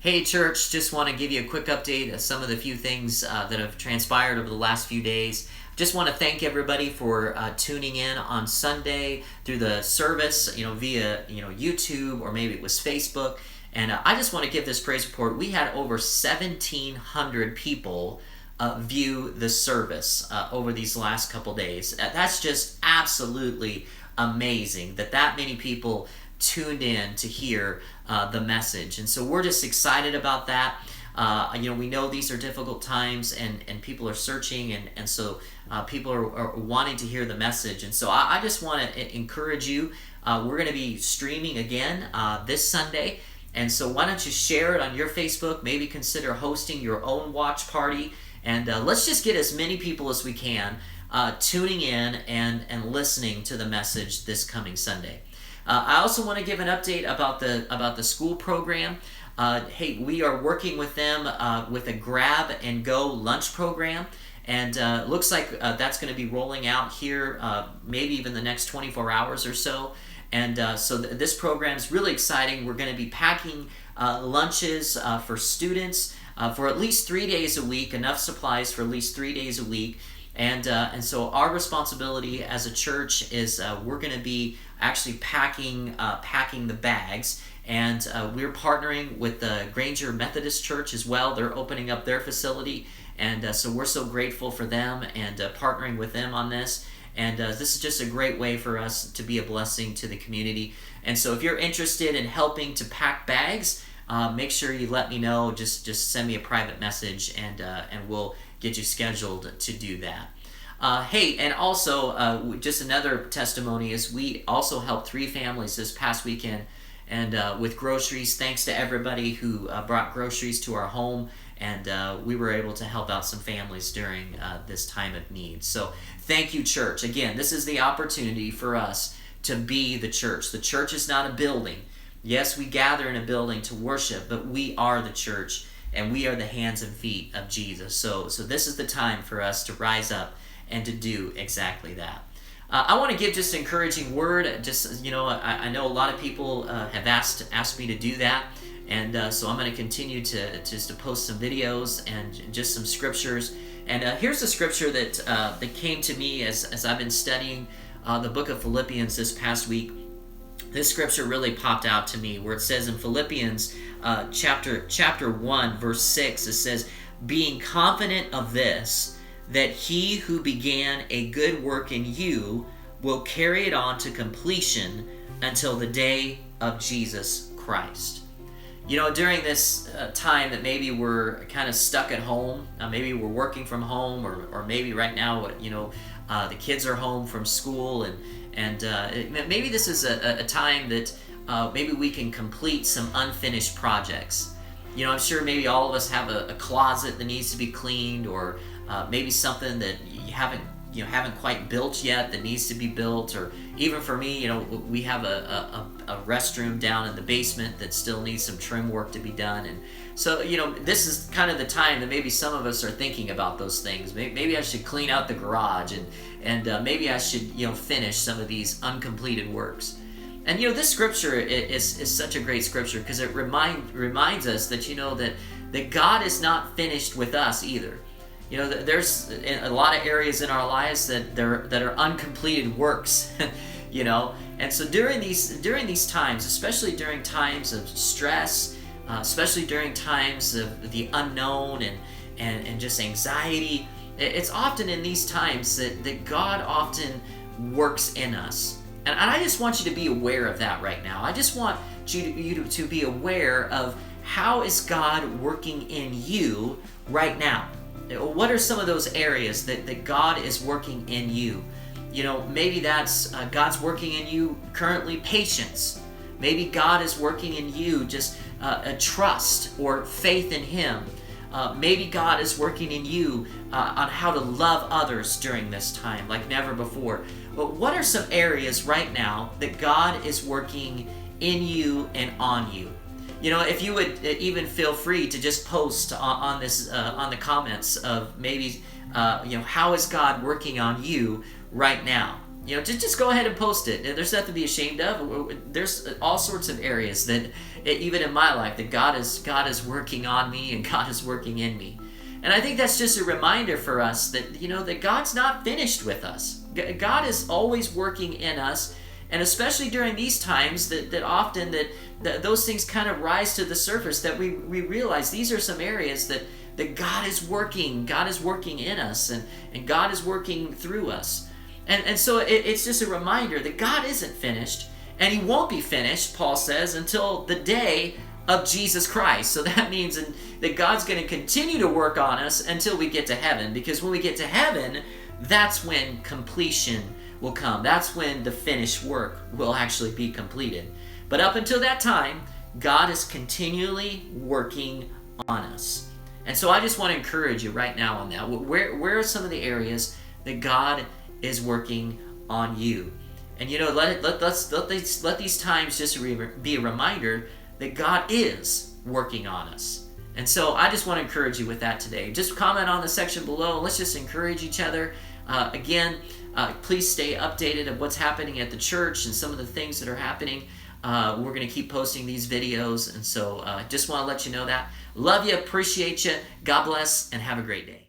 Hey church, just want to give you a quick update of some of the few things that have transpired over the last few days. Just want to thank everybody for tuning in on Sunday through the service, via YouTube, or maybe it was Facebook. And I just want to give this praise report. We had over 1,700 people view the service over these last couple days. That's just absolutely amazing that many people tuned in to hear the message. And so we're just excited about that. We know these are difficult times, and people are searching, and so people are wanting to hear the message. And so I just want to encourage you. We're going to be streaming again this Sunday. And so why don't you share it on your Facebook, maybe consider hosting your own watch party, and let's just get as many people as we can tuning in and listening to the message this coming Sunday. I also want to give an update about the school program. Hey, we are working with them with a grab and go lunch program, and looks like that's going to be rolling out here maybe even the next 24 hours or so. And so this program is really exciting. We're going to be packing lunches for students for at least 3 days a week, enough supplies for at least 3 days a week. And so our responsibility as a church is we're going to be actually packing the bags, and we're partnering with the Granger Methodist Church as well. They're opening up their facility, and so we're so grateful for them and partnering with them on this. And this is just a great way for us to be a blessing to the community. And so if you're interested in helping to pack bags, make sure you let me know. Just send me a private message, and we'll get you scheduled to do that. Hey, and also just another testimony is we also helped 3 families this past weekend, and with groceries. Thanks to everybody who brought groceries to our home, and we were able to help out some families during this time of need. So thank you, church. Again, this is the opportunity for us to be the church. The church is not a building. Yes, we gather in a building to worship, but we are the church, and we are the hands and feet of Jesus. So this is the time for us to rise up and to do exactly that. I want to give just an encouraging word. I know a lot of people have asked me to do that, and so I'm going to continue to post some videos and just some scriptures. And here's the scripture that came to me as I've been studying the book of Philippians this past week. This scripture really popped out to me, where it says in Philippians chapter 1, verse 6, it says, "Being confident of this, that he who began a good work in you will carry it on to completion until the day of Jesus Christ." During this time that maybe we're kind of stuck at home, maybe we're working from home, or maybe right now, the kids are home from school, and maybe this is a time that maybe we can complete some unfinished projects. I'm sure maybe all of us have a closet that needs to be cleaned, or maybe something that you haven't quite built yet that needs to be built. Or even for me, we have a restroom down in the basement that still needs some trim work to be done. And so this is kind of the time that maybe some of us are thinking about those things. Maybe I should clean out the garage, and maybe I should finish some of these uncompleted works. And this scripture is such a great scripture, because it reminds us that that God is not finished with us either. There's a lot of areas in our lives that are uncompleted works, And so during these times, especially during times of stress, especially during times of the unknown and just anxiety, it's often in these times that God often works in us. And I just want you to be aware of that right now. I just want you to be aware of how is God working in you right now. What are some of those areas that God is working in you? Maybe that's God's working in you currently patience. Maybe God is working in you just a trust or faith in Him. Maybe God is working in you on how to love others during this time like never before. But what are some areas right now that God is working in you and on you? If you would even feel free to just post on this on the comments of maybe how is God working on you right now? just go ahead and post it. There's nothing to be ashamed of. There's all sorts of areas that, even in my life, that God is working on me and God is working in me. And I think that's just a reminder for us that, that God's not finished with us. God is always working in us, and especially during these times that often that those things kind of rise to the surface, that we realize these are some areas that God is working. God is working in us, and God is working through us. And so it's just a reminder that God isn't finished, and He won't be finished, Paul says, until the day of Jesus Christ. So that means that God's going to continue to work on us until we get to heaven, because when we get to heaven, that's when completion will come. That's when the finished work will actually be completed. But up until that time, God is continually working on us. And so I just want to encourage you right now on that. Where are some of the areas that God is working on you? And let these times just be a reminder that God is working on us. And so I just want to encourage you with that today. Just comment on the section below. Let's just encourage each other. Again, please stay updated of what's happening at the church and some of the things that are happening. We're going to keep posting these videos. And so just want to let you know that. Love you, appreciate you. God bless, and have a great day.